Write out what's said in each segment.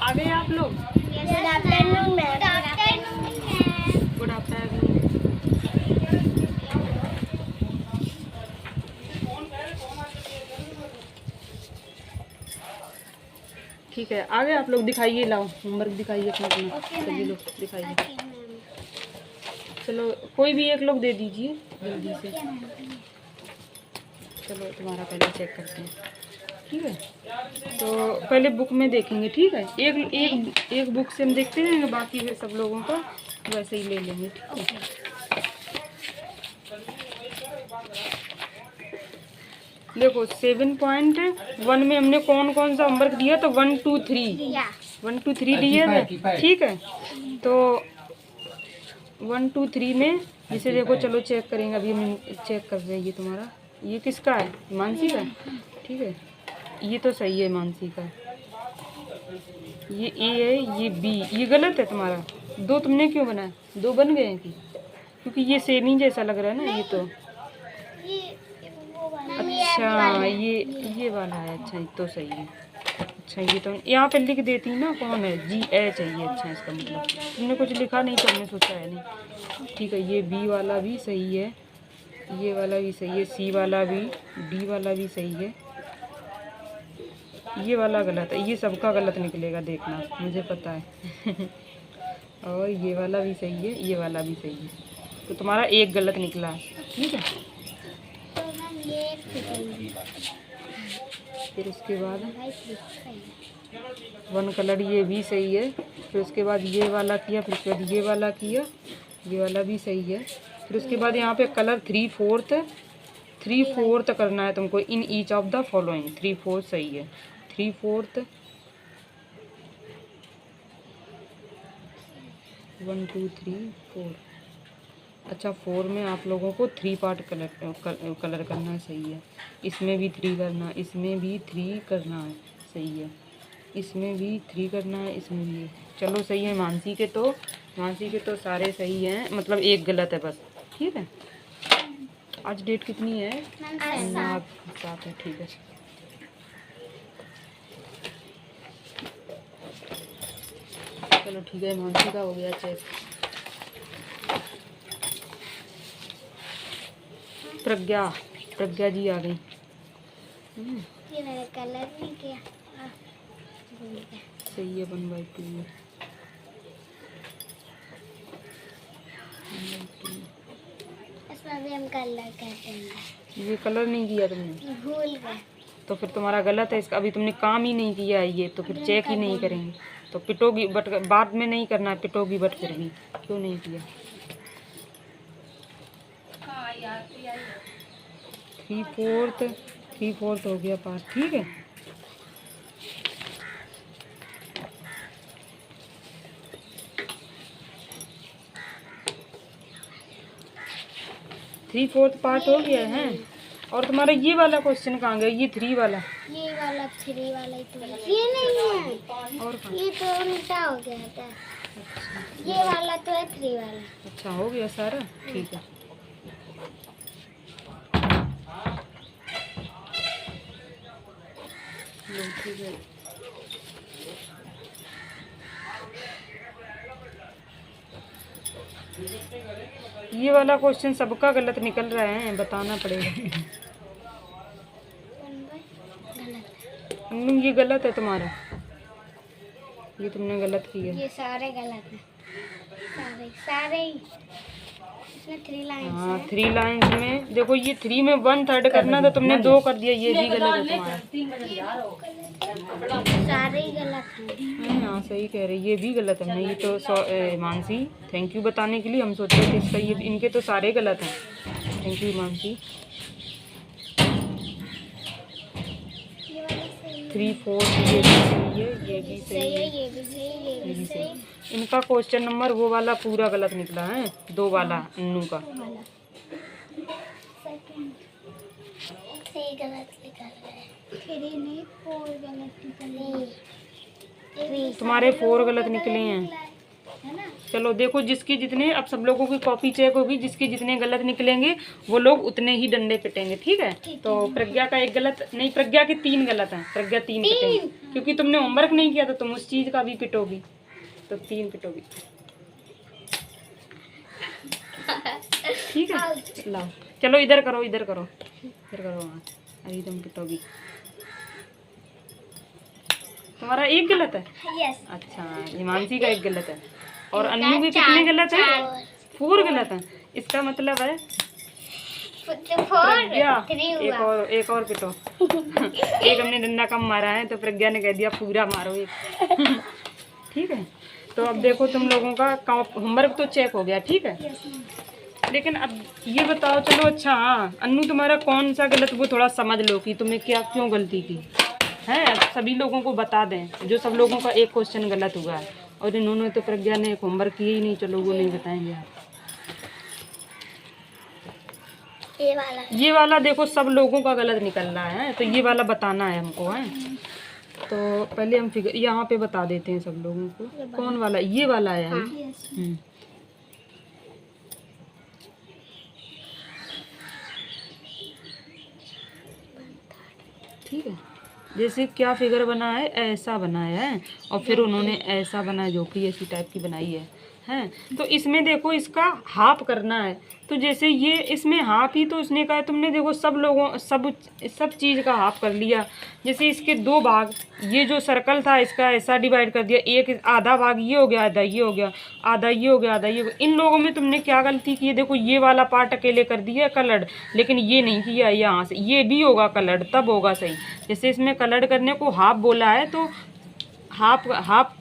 आ गए आप लोग? Good afternoon ma'am. Good afternoon. ठीक है, आ गए आप लोग? दिखाइए, लाओ होमवर्क दिखाइए अपना अपना। सभी लोग दिखाइए। चलो कोई भी एक लोग दे दीजिए जल्दी से। चलो तुम्हारा पहले चेक करते हैं, ठीक है? तो पहले बुक में देखेंगे, ठीक है? एक एक एक बुक से हम देखते रहेंगे, बाकी फिर सब लोगों का वैसे ही ले लेंगे, ठीक है? देखो 7.1 में हमने कौन कौन सा होमवर्क दिया? तो 1 2 3 दिए थे, ठीक है? तो 1 2 3 में जिसे देखो, चलो चेक करेंगे। अभी हम चेक कर रहे हैं। ये तुम्हारा, ये किसका है? मानसी का, ठीक है? ये तो सही है मानसी का। ये ए है, ये बी, ये गलत है तुम्हारा। दो तुमने क्यों बनाया? दो बन गए हैं कि? क्योंकि ये सेम ही जैसा लग रहा है ना। ये तो अच्छा, ये वाला है। अच्छा, ये तो सही है। अच्छा, ये तो यहाँ पे लिख देती ना, कौन है? जी ए चाहिए। अच्छा, इसका मतलब तुमने कुछ लिखा नहीं तो हमने सोचा है नहीं। ठीक है, ये बी वाला भी सही है, ये वाला भी सही है, सी वाला भी, डी वाला भी सही है, ये वाला गलत है। ये सबका गलत निकलेगा, देखना, मुझे पता है। और ये वाला भी सही है, ये वाला भी सही है। तो तुम्हारा एक गलत निकला है, ठीक है? फिर उसके बाद 1 कलर ये भी सही है। फिर उसके बाद ये वाला किया, फिर उसके बाद ये वाला किया, ये वाला भी सही है। फिर उसके बाद यहाँ पे कलर 3/4 करना है तुमको। In each of the following, 3/4 सही है। 3/4 1 2 3 4। अच्छा, 4 में आप लोगों को 3 पार्ट कलर करना है, सही है। इसमें भी 3 करना, इसमें भी 3 करना है, सही है। इसमें भी 3 करना है, इसमें भी। चलो सही है। मानसी के तो सारे सही हैं, मतलब एक गलत है बस, ठीक है? आज डेट कितनी है? 7 है, ठीक है। चलो ठीक है, मानसी का हो गया चेक। प्रज्ञा जी आ गई। ये मैंने कलर नहीं किया। सही है, 1/2 इसमें भी हम कलर करते हैं। ये कलर नहीं किया तुमने? भूल गए। तो फिर तुम्हारा गलत है। इसका अभी तुमने काम ही नहीं किया है, ये तो फिर चेक ही नहीं करेंगे। तो पिटोगी बट बाद में नहीं करना है, पिटोगी बट फिर भी क्यों नहीं किया? 3/4 हो गया पास, ठीक है? थ्री फोर्थ पार्ट हो गया है। और तुम्हारा ये वाला क्वेश्चन कहाँ गया? ये 3 वाला, ये वाला 3 वाला ही तो है। ये नहीं है, और कहाँ? ये तो उल्टा हो गया था। ये वाला तो है 3 वाला। अच्छा, हो गया सारा, ठीक है। लो, ठीक है। ये वाला क्वेश्चन सबका गलत निकल रहा है, बताना पड़ेगा। ये गलत है तुम्हारा, ये तुमने गलत किया। ये सारे गलत हैं, सारे ही। इसमें 3 लाइंस हैं। हाँ, 3 लाइंस में देखो, ये 3 में 1/3 करना था, तुमने 2 कर दिया, ये भी गलत है तुम्हारा। सारे ही गलत हैं। हाँ, सही कह रहे, ये भी गलत है। मैं ये तो मानसी, थैंक यू बताने के लिए। हम सोच रहे थे इसका, ये इनके तो सारे गलत हैं। Thank you Mansi. 3/4 ये भी सही है, ये भी सही है, ये भी सही, ये भी सही। इनका क्वेश्चन नंबर वो वाला पूरा गलत निकला है, 2 वाला अन्नू का। सही गलत निकल रहा है। 3 नहीं, 4 गलत निकल रही है। तुम्हारे 4 गलत निकले हैं, है ना? चलो देखो, जिसकी जितने, अब सब लोगों की कॉपी चेक होगी, जिसके जितने गलत निकलेंगे वो लोग उतने ही डंडे पिटेंगे, ठीक है। तो प्रज्ञा का 1 गलत, नहीं प्रज्ञा के 3 गलत हैं, प्रज्ञा 3 पिटेंगे, क्योंकि तुमने होमवर्क नहीं किया तो तुम उस चीज का भी पिटोगी, तो 3 पिटोगी, ठीक है। लाओ चलो इधर करो, इधर करो, इधर करो, हाँ अभी तुम पिटोगी। तुम्हारा 1 गलत है, यस। अच्छा हिमांशी का 1 गलत है, और अन्नू के कितने गलत है? 4 गलत है। इसका मतलब है प्रज्ञा, एक और पिटो। एक हमने डंडा कम मारा है तो प्रज्ञा ने कह दिया पूरा मारो एक। ठीक है, तो अब देखो तुम लोगों का होमवर्क तो चेक हो गया, ठीक है। लेकिन अब ये बताओ, चलो अच्छा हाँ अन्नू तुम्हारा कौन सा गलत वो थोड़ा समझ लो कि तुम्हें क्या क्यों गलती की है, सभी लोगों को बता दें। जो सब लोगों का 1 क्वेश्चन गलत हुआ है, और इन्होंने तो प्रज्ञा ने होमवर्क किया ही नहीं, चलो वो नहीं बताएंगे आप। ये वाला देखो सब लोगों का गलत निकल रहा है, तो ये वाला बताना है हमको, है। तो पहले हम फिगर यहाँ पे बता देते हैं सब लोगों को कौन वाला, ये वाला है। ठीक है, जैसे क्या फिगर बना है, ऐसा बनाया है, और फिर उन्होंने ऐसा बनाया जो कि ऐसी टाइप की बनाई है, हैं। तो इसमें देखो इसका हाफ करना है, तो जैसे ये इसमें हाफ ही, तो उसने कहा तुमने देखो सब लोगों सब चीज़ का हाफ कर लिया। जैसे इसके 2 भाग, ये जो सर्कल था इसका ऐसा डिवाइड कर दिया, एक आधा भाग ये हो गया, आधा ये हो गया, आधा ये हो गया, आधा ये हो गया। इन लोगों में तुमने क्या गलती की है, देखो ये वाला पार्ट अकेले कर दिया कलर्ड, लेकिन ये नहीं किया, यहाँ से ये भी होगा कलर्ड, तब होगा सही। जैसे इसमें कलर्ड करने को हाफ बोला है, तो हाफ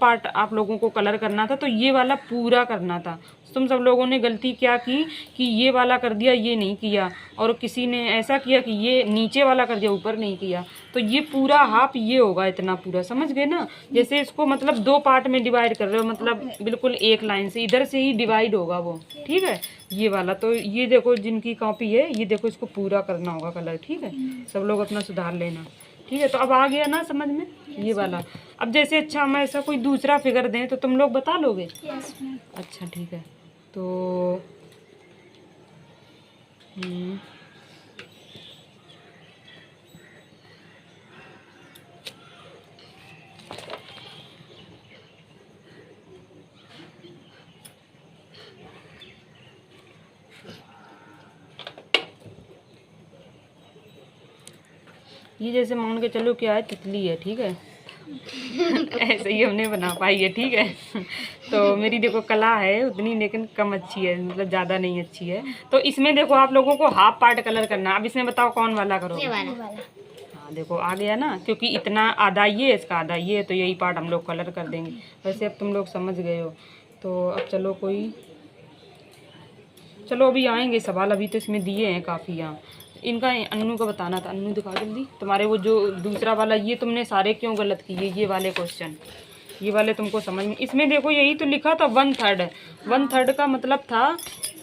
पार्ट आप लोगों को कलर करना था, तो ये वाला पूरा करना था। तुम सब लोगों ने गलती क्या की कि ये वाला कर दिया, ये नहीं किया, और किसी ने ऐसा किया कि ये नीचे वाला कर दिया, ऊपर नहीं किया। तो ये पूरा हाफ ये होगा, इतना पूरा, समझ गए ना। जैसे इसको मतलब 2 पार्ट में डिवाइड कर रहे हो, मतलब बिल्कुल एक लाइन से इधर से ही डिवाइड होगा वो, ठीक है। ये वाला तो ये देखो जिनकी कॉपी है, ये देखो इसको पूरा करना होगा कलर, ठीक है। सब लोग अपना सुधार लेना, ठीक है। तो अब आ गया ना समझ में ये वाला। अब जैसे अच्छा हम ऐसा कोई दूसरा फिगर दें तो तुम लोग बता लोगे? अच्छा ठीक है, तो ये जैसे मान के चलो क्या है, तितली है, ठीक है। ऐसे ही हमने बना पाई है, ठीक है। तो मेरी देखो कला है उतनी, लेकिन कम अच्छी है, मतलब ज़्यादा नहीं अच्छी है। तो इसमें देखो आप लोगों को हाफ पार्ट कलर करना। अब इसमें बताओ कौन वाला करो? हाँ देखो आ गया ना, क्योंकि इतना आधा ये इसका आधा ये है, तो यही पार्ट हम लोग कलर कर देंगे। वैसे अब तुम लोग समझ गए हो। तो अब चलो चलो अभी आएंगे सवाल, अभी तो इसमें दिए हैं काफ़ी। यहाँ इनका अन्नू का बताना था, अन्नू दिखा जल्दी। तुम्हारे वो जो दूसरा वाला, ये तुमने सारे क्यों गलत किए, ये वाले क्वेश्चन, ये वाले तुमको समझ में। इसमें देखो यही तो लिखा था 1/3। 1/3 का मतलब था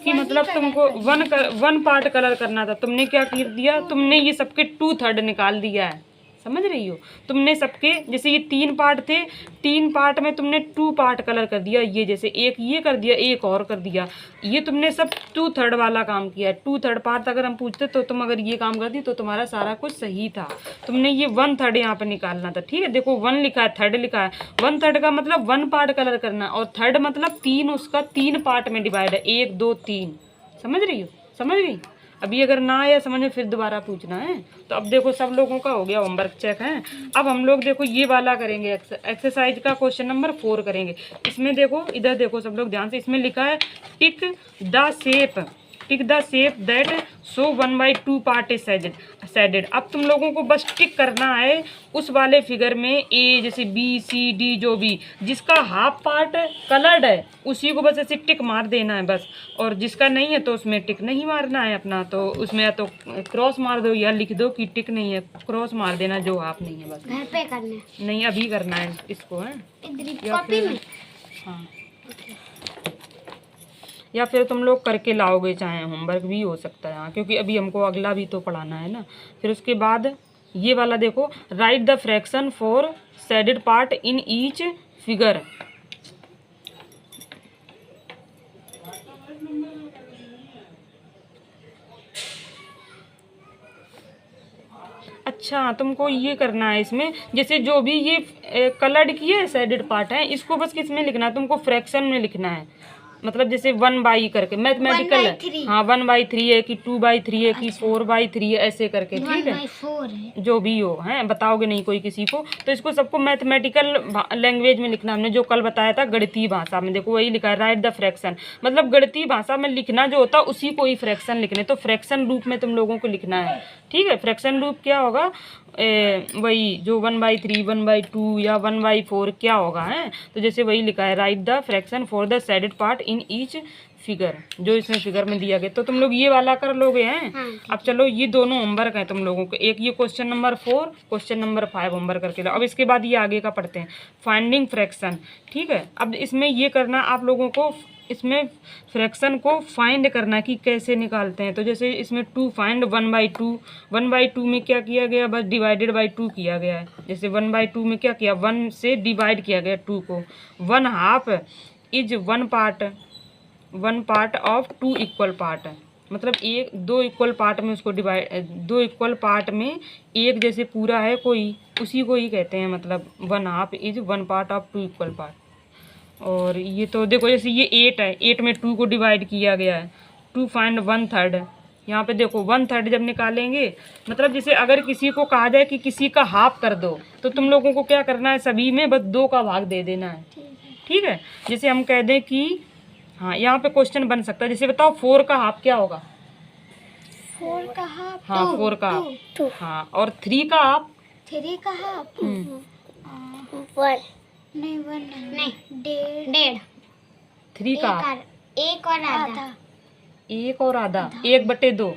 कि मतलब तुमको 1 पार्ट कलर करना था। तुमने क्या कर दिया, तुमने ये सबके 2/3 निकाल दिया है, समझ रही हो। तुमने सबके, जैसे ये 3 पार्ट थे, 3 पार्ट में तुमने 2 पार्ट कलर कर दिया। ये जैसे एक ये कर दिया, एक और कर दिया, ये तुमने सब 2/3 वाला काम किया। 2/3 पार्ट अगर हम पूछते तो तुम अगर ये काम करती तो तुम्हारा सारा कुछ सही था। तुमने ये 1/3 यहाँ पे निकालना था, ठीक है। देखो 1 लिखा है, 3 लिखा है। 1/3 का मतलब 1 पार्ट कलर करना, और 3 मतलब 3, उसका 3 पार्ट में डिवाइड है, 1 2 3। समझ रही हो? समझ गई? अभी अगर ना आया समझ में फिर दोबारा पूछना है। तो अब देखो सब लोगों का हो गया होमवर्क चेक है। अब हम लोग देखो ये वाला करेंगे, एक्सरसाइज का क्वेश्चन नंबर 4 करेंगे। इसमें देखो, इधर देखो सब लोग ध्यान से, इसमें लिखा है tick the shape that so 1/2 part is shaded. अब तुम लोगों को बस टिक करना है उस वाले फिगर में, ए जैसे BCD जो भी जिसका हाफ पार्ट कलर्ड है उसी को बस ऐसे टिक मार देना है बस। और जिसका नहीं है तो उसमें टिक नहीं मारना है अपना, तो उसमें या तो क्रॉस मार दो या लिख दो कि टिक नहीं है, क्रॉस मार देना जो हाफ नहीं है बस। घर पे करना है? नहीं अभी करना है इसको, है कॉपी में। हाँ, या फिर तुम लोग करके लाओगे, चाहे होमवर्क भी हो सकता है हाँ, क्योंकि अभी हमको अगला भी तो पढ़ाना है ना। फिर उसके बाद ये वाला देखो, right the fraction for shaded part in each figure. अच्छा, तुमको ये करना है इसमें, जैसे जो भी ये कलर्ड की है शेडेड पार्ट है, इसको बस किस में लिखना है तुमको, फ्रैक्शन में लिखना है। मतलब जैसे 1/, करके मैथमेटिकल है। हाँ, 1/3 है कि 2/3 है कि 4/3 है, ऐसे करके, ठीक है, 1/4 है। जो भी हो है, बताओगे नहीं कोई किसी को, तो इसको सबको मैथमेटिकल लैंग्वेज में लिखना। हमने जो कल बताया था गणितीय भाषा में, देखो वही लिखा है, राइट द फ्रैक्शन। मतलब गणितीय भाषा में लिखना जो होता है उसी को ही फ्रैक्शन लिखने, तो फ्रैक्शन रूप में तुम लोगों को लिखना है, ठीक है। फ्रैक्शन रूप क्या होगा, वही जो 1/3, 1/2 या 1/4 क्या होगा, है। तो जैसे वही लिखा है, right the fraction for the shaded part in each figure, जो इसमें फिगर में दिया गया। तो तुम लोग ये वाला कर लोगे, हैं। अब चलो, ये दोनों होमवर्क है तुम लोगों को, एक ये question number 4, question number 5 homework करके लो। अब इसके बाद ये आगे का पढ़ते हैं, फाइंडिंग फ्रैक्शन, ठीक है। अब इसमें ये करना आप लोगों को, इसमें फ्रैक्शन को फाइंड करना कि कैसे निकालते हैं। तो जैसे इसमें 2 फाइंड 1/2, 1/2 में क्या किया गया, बस डिवाइडेड बाई 2 किया गया है। जैसे 1/2 में क्या किया, 1 से डिवाइड किया गया 2 को। 1/2 is 1 part of 2 equal part है। मतलब 2 इक्वल पार्ट में उसको डिवाइड, 2 इक्वल पार्ट में एक जैसे पूरा है कोई, उसी को ही कहते हैं, मतलब 1/2 is 1 part of 2 equal part. और ये तो देखो, जैसे ये 8 है, 8 में 2 को डिवाइड किया गया है। 2 फाइंड 1/3, यहाँ पे देखो 1/3 जब निकालेंगे, मतलब जैसे अगर किसी को कहा जाए कि किसी का हाफ कर दो, तो तुम लोगों को क्या करना है, सभी में बस 2 का भाग दे देना है, ठीक है। जैसे हम कह दें कि, हाँ, यहाँ पे क्वेश्चन बन सकता है, जैसे बताओ 4 का हाफ क्या होगा, 4 का हाफ, हाँ 4 का हाफ, हाँ, और 3 का हाफ, 3 का हाफ 1 नहीं, 1 नहीं, 1.5, 3 का हाफ, 1 और आधा, 1 और आधा, 1/2।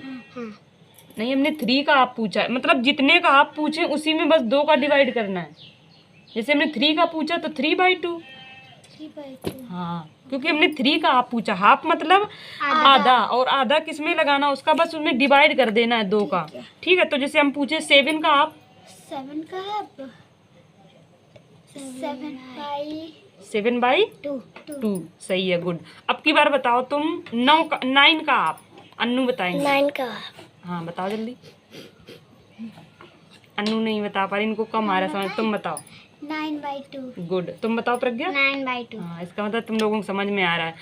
नहीं, हमने 3 का हाफ पूछा है, मतलब जितने का हाफ पूछे उसी में बस 2 का डिवाइड करना है। जैसे हमने 3 का पूछा तो 3/2, हाँ, क्योंकि हमने 3 का हाफ पूछा, हाफ मतलब आधा, और आधा किस में लगाना, उसका बस उसमें डिवाइड कर देना है 2 का, ठीक है। तो जैसे हम पूछे 7 का हाफ, 7 का हाफ 7/2, सही है, गुड। अब की बार बताओ तुम 9 का हाफ, अन्नू बताएंगे। 9 का हाफ, हाँ बताओ जल्दी, अन्नू नहीं बता पा रही, इनको कम आ रहा समझ, तुम बताओ। 9/2, गुड, तुम बताओ प्रज्ञा। 9/2, हाँ, इसका मतलब तुम लोगों को समझ में आ रहा है,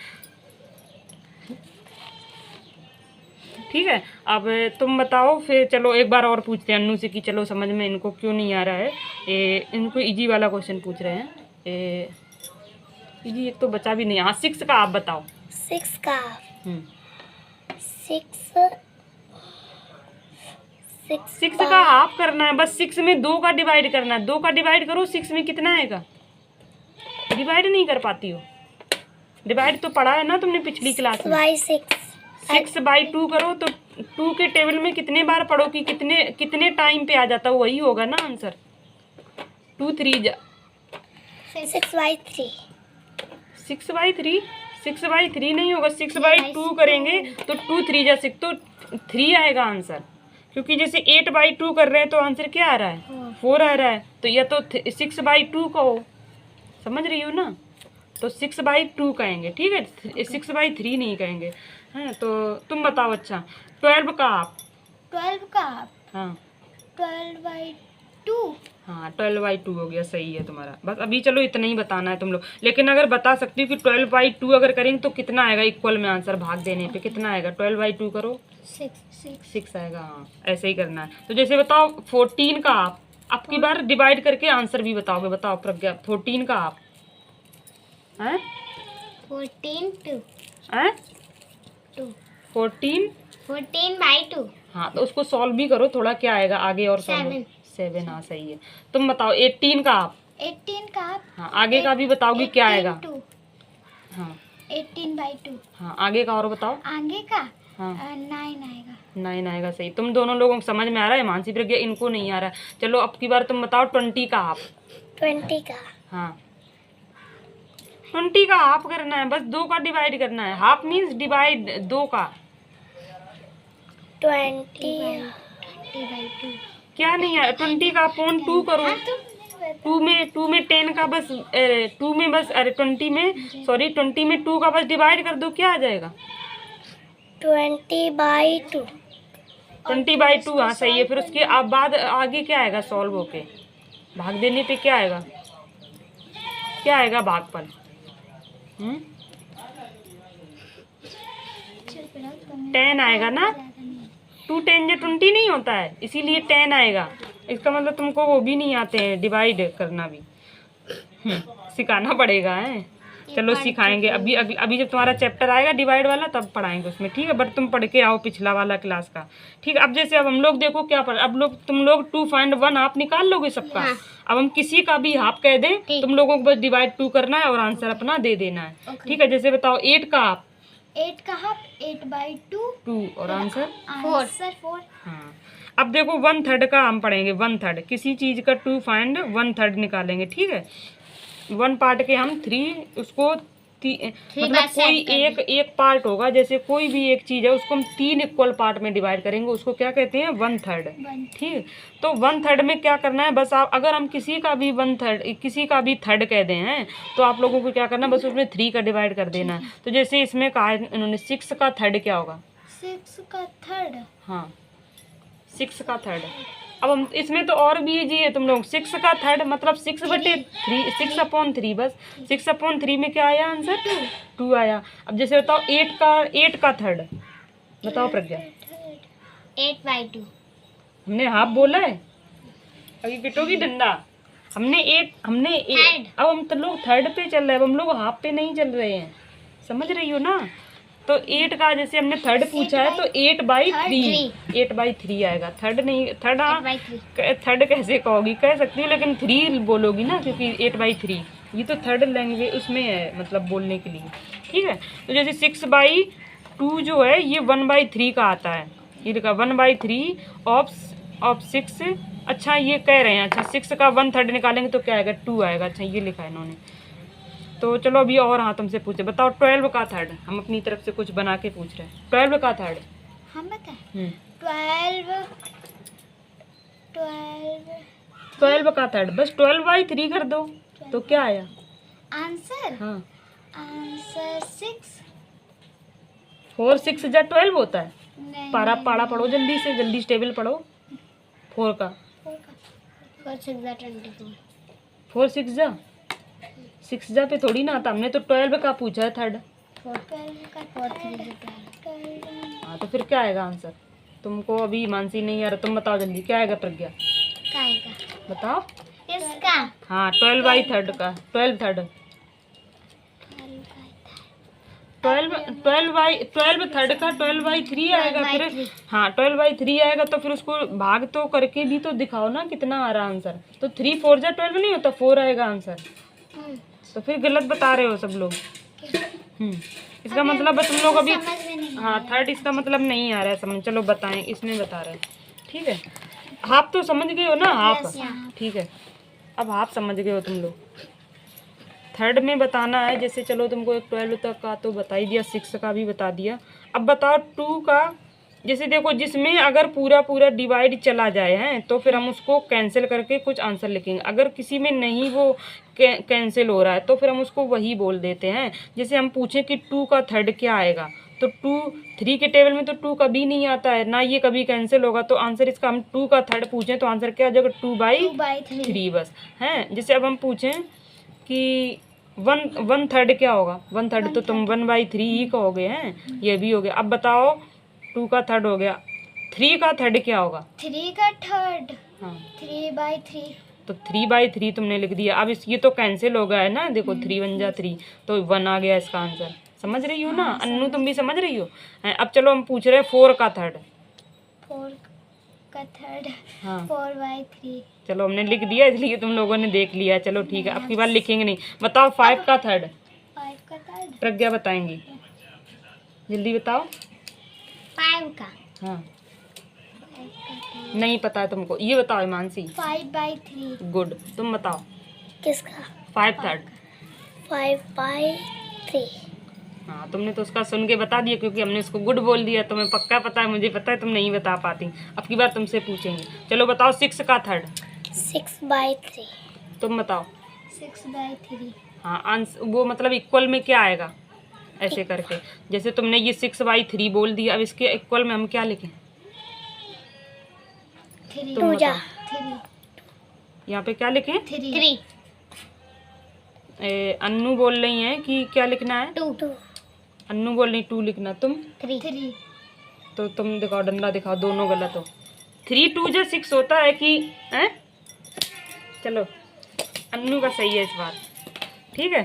ठीक है। अब तुम बताओ फिर, चलो एक बार और पूछते हैं अन्नू से कि चलो समझ में इनको क्यों नहीं आ रहा है। इनको इजी वाला क्वेश्चन पूछ रहे हैं, इजी एक तो बचा भी नहीं। हाँ, 6 का आप बताओ। 6 का 6 का हाफ करना है, बस 6 में 2 का डिवाइड करना है। 2 का डिवाइड करो, 6 में कितना आएगा, डिवाइड नहीं कर पाती हो, डिवाइड तो पढ़ा है ना तुमने पिछली क्लास में। 6/2 करो तो 2 के टेबल में कितने बार पढ़ो कि कितने टाइम पे आ जाता है, वही होगा ना आंसर। 2 3 6/3, 6/3, 6/3 नहीं होगा, 6/2 करेंगे तो 2 3 जा 6, तो 3 आएगा आंसर। क्योंकि जैसे 8/2 कर रहे हैं तो आंसर क्या आ रहा है, 4 आ रहा है, तो या तो 6/2 कहो, समझ रही हो ना, तो 6/2 कहेंगे, ठीक है, 6/3 नहीं कहेंगे, हैं। तो तुम बताओ, अच्छा 12 का आप, 12 का हाफ, हाँ 12/2, हाँ 12/2 हो गया, सही है तुम्हारा। बस अभी चलो इतना ही बताना है तुम लोग, लेकिन अगर बता सकती हो कि 12/2 अगर करेंगे तो कितना आएगा, इक्वल में आंसर भाग देने पे कितना आएगा, 12/2 करो 6 आएगा, हाँ ऐसे ही करना है। तो जैसे बताओ 14 का आप, अब की बार डिवाइड करके आंसर भी बताओगे, बताओ प्रज्ञा 14 का आप, हैं 14/2, हैं 14/2, हाँ तो उसको सॉल्व भी करो थोड़ा, क्या आएगा आगे और सॉल्व, 7, हाँ सही है। तुम बताओ 18 का आप, 18 का हाफ, हाँ आगे का भी बताओगे क्या आएगा, हाँ 18/2, हाँ आगे का और बताओ, आगे का हाँ 9 आएगा, 9 आएगा, सही। तुम दोनों लोगों को समझ में आ रहा है, मानसी प्रज्ञा इनको नहीं आ रहा है। चलो अब की बार तुम बताओ 20 का हाफ, 20 का, हाँ 20 का हाफ करना है, बस 2 का डिवाइड करना है, हाफ मीन्स डिवाइड 2 का, 20/2, क्या नहीं है 20 का अपॉन 2 करो, 2 में 10 का बस 2 में बस, अरे 20 में 2 का बस डिवाइड कर दो, क्या आ जाएगा 20/2, 20/2, हाँ सही है। फिर उसके अब बाद आगे क्या आएगा सॉल्व होके? भाग देने पे क्या आएगा? क्या आएगा भागफल? 10 आएगा ना। 2 10 या 20 नहीं होता है, इसीलिए 10 आएगा। इसका मतलब तुमको वो भी नहीं आते हैं, डिवाइड करना भी सिखाना पड़ेगा है। चलो सिखाएंगे अभी अभी जब तुम्हारा चैप्टर आएगा डिवाइड वाला तब पढ़ाएंगे उसमें, ठीक है। बट तुम पढ़ के आओ पिछला वाला क्लास का, ठीक है। अब जैसे अब हम लोग देखो क्या पढ़, अब लोग तुम लोग 2.1 हाफ निकाल लोगे सबका। अब हम किसी का भी हाफ कह दें, तुम लोगों को बस डिवाइड 2 करना है और आंसर अपना दे देना है, ठीक है। जैसे बताओ 8 का हाफ, 8/2 और आंसर 4। हाँ। अब देखो 1/3 का हम पढ़ेंगे। 1/3 किसी चीज का 2 फाइंड 1/3 निकालेंगे, ठीक है। 1 पार्ट के हम 3 उसको मतलब कोई एक पार्ट होगा, जैसे कोई भी एक चीज है उसको हम 3 इक्वल पार्ट में डिवाइड करेंगे, उसको क्या कहते हैं? 1/3, ठीक। तो 1/3 में क्या करना है, बस आप अगर हम किसी का भी 1/3 किसी का भी थर्ड कह दें हैं तो आप लोगों को क्या करना है, बस उसमें 3 का डिवाइड कर देना है। तो जैसे इसमें कहा है इन्होंने 6 का थर्ड क्या होगा? 6 का थर्ड, हाँ 6 का थर्ड। अब हम इसमें तो और भी इजी है तुम लोग। 6 का थर्ड मतलब 6/3, 6/3 बस। 6/3 में क्या आया आंसर? 2 आया। अब जैसे बताओ 8 का थर्ड बताओ प्रज्ञा। 8/2 हमने हाफ बोला है, अभी पिटोगी डंडा। हमने 8 अब हम तो लोग थर्ड पे चल रहे हैं, अब हम लोग हाफ पे नहीं चल रहे हैं, समझ रही हो ना। तो 8 का जैसे हमने थर्ड पूछा है तो 8/3, 8/3 आएगा। थर्ड नहीं, थर्ड हाँ थर्ड कैसे कहोगी, कह सकती हो लेकिन 3 बोलोगी ना, क्योंकि 8/3 ये तो थर्ड लैंग्वेज उसमें है, मतलब बोलने के लिए, ठीक है। तो जैसे 6/2 जो है ये 1/3 का आता है, ये लिखा 1/3 ऑफ 6। अच्छा ये कह रहे हैं, अच्छा 6 का 1/3 निकालेंगे तो क्या आएगा? 2 आएगा। अच्छा ये लिखा है इन्होंने। तो चलो अभी और हाँ तुमसे पूछे, बताओ 12 का थर्ड। हम अपनी तरफ से कुछ बना के पूछ रहे हैं। 12 का थर्ड हम बताएं। 12 का थर्ड बस 12/3 कर दो तो क्या आया आंसर? हाँ आंसर 6। 4 6 जा 12 होता है। नहीं, पाड़ा पढ़ो जल्दी से, जल्दी टेबल पढ़ो। 4 का 4 6 जा 24। 4 6 जा पे थोड़ी ना आता, हमने तो 12 का पूछा है थर्ड। 12 का 4 3 जा 12। हाँ तो फिर क्या आएगा आंसर? तुमको अभी मानसी नहीं आ रहा, तुम बताओ जल्दी क्या आएगा प्रज्ञा, का बताओ। इसका हाँ 12/3 का 12 थर्ड 12 थर्ड का 12/3 आएगा फिर। हाँ 12/3 आएगा तो फिर उसको भाग तो करके भी तो दिखाओ ना कितना आ रहा आंसर। तो 3 4 जा 12 नहीं होता, 4 आएगा आंसर। तो फिर गलत बता रहे हो सब लोग। इसका मतलब है तुम लोग अभी हाँ थर्ड इसका मतलब नहीं आ रहा है समझ। चलो बताएं, इसमें बता रहे हैं, ठीक है। हाफ तो समझ गए हो ना, हाफ ठीक है। अब हाफ समझ गए हो तुम लोग। थर्ड में बताना है, जैसे चलो तुमको एक 12 तक का तो बता ही दिया, 6 का भी बता दिया। अब बताओ 2 का, जैसे देखो जिसमें अगर पूरा डिवाइड चला जाए हैं तो फिर हम उसको कैंसिल करके कुछ आंसर लिखेंगे। अगर किसी में नहीं वो कैंसिल हो रहा है तो फिर हम उसको वही बोल देते हैं। जैसे हम पूछें कि 2 का थर्ड क्या आएगा, तो 2 3 के टेबल में तो 2 कभी नहीं आता है ना, ये कभी कैंसिल होगा। तो आंसर इसका हम 2 का थर्ड पूछें तो आंसर क्या आ जाएगा? 2/3 बस हैं। जैसे अब हम पूछें कि 1/3 क्या होगा? 1/3 तो तुम 1/3 ही कहोगे हैं, ये भी हो गया। अब बताओ 2 का थर्ड हो गया, 3 का थर्ड क्या होगा? 3 का थर्ड हाँ 3/3। तो 3/3 तुमने लिख दिया। अब इस ये तो कैंसिल हो गया है ना, देखो 3 1 जा 3 तो 1 आ गया इसका आंसर। समझ रही हो ना अन्नू, तुम भी समझ रही हो। अब चलो हम पूछ रहे हैं 4 का थर्ड। 4 का थर्ड हाँ 4/3। चलो हमने लिख दिया, इसलिए तुम लोगों ने देख लिया। चलो ठीक है, अब की बार लिखेंगे नहीं। बताओ 5 का थर्ड। 5 का थर्ड प्रज्ञा बताएंगी, जल्दी बताओ। 5 का हाँ नहीं पता है तुमको, ये बताओ मानसी। 5/3। गुड, तुम बताओ। किसका? 5 थर्ड 5/3। हाँ तुमने तो उसका सुन के बता दिया, क्योंकि हमने उसको गुड बोल दिया। तुम्हें पक्का पता है, मुझे पता है तुम नहीं बता पाती। अब की बार तुमसे पूछेंगे। चलो बताओ 6 का थर्ड। 6/3। तुम बताओ। 6/3। हाँ आंसर वो मतलब इक्वल में क्या आएगा ऐसे करके। जैसे तुमने ये 6/3 बोल दिया, अब इसके इक्वल में हम क्या लिखें? 3 तुम बताओ 3 यहाँ पे क्या लिखें? 3 अन्नू बोल रही हैं कि क्या लिखना है? 2 अन्नू बोल रही 2 लिखना, तुम 3 तो तुम दिखाओ, डंडा दिखाओ, दोनों गलत हो। 3 2 जो 6 होता है कि हैं? चलो अन्नू का सही है इस बार, ठीक है।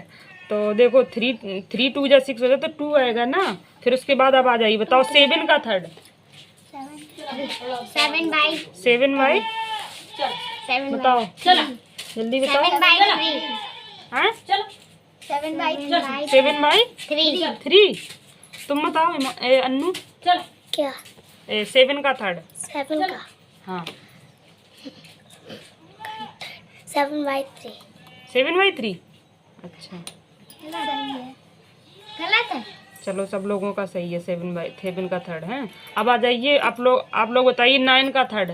तो देखो 3 2 जो 6 होता है तो 2 आएगा ना, फिर उसके बाद अब आ जाइए, बताओ 7 का थर्ड। 7 बाई 7 बाई 7 बताओ, जल्दी बताओ। 7 बाई 3 हाँ 7 बाई 7 बाई 3 3। तुम बताओ अन्नू, क्या 7 का थर्ड। 7 का हाँ 7 बाई 3 7 बाई 3। अच्छा गलत है। चलो सब लोगों का सही है, 7 का थर्ड है। अब आ जाइए आप लोग बताइए 9 का थर्ड।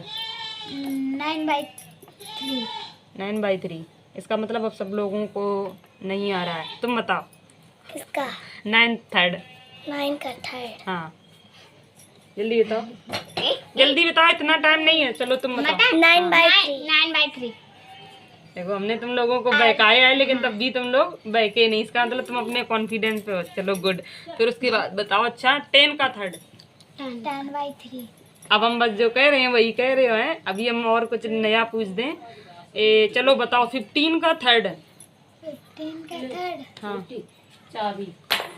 9 बाई 3 9 बाई 3, इसका मतलब अब सब लोगों को नहीं आ रहा है, तुम बताओ। किसका 9 थर्ड। 9 का थर्ड हाँ जल्दी बताओ, जल्दी बताओ, इतना टाइम नहीं है, चलो तुम बताओ। 9 बाई 3 9 बाई 3 देखो हमने तुम लोगों को बहकाया है, लेकिन तब भी तुम लोग बहके नहीं, इसका मतलब तुम अपने कॉन्फिडेंस पे हो। चलो गुड। फिर उसके बाद बताओ, अच्छा 10 का थर्ड। 10 बाई 3 अब हम बस जो कह रहे हैं वही कह रहे हो हैं, अभी हम और कुछ नया पूछ दें। चलो बताओ 15 का थर्ड। 15 का थर्ड हाँ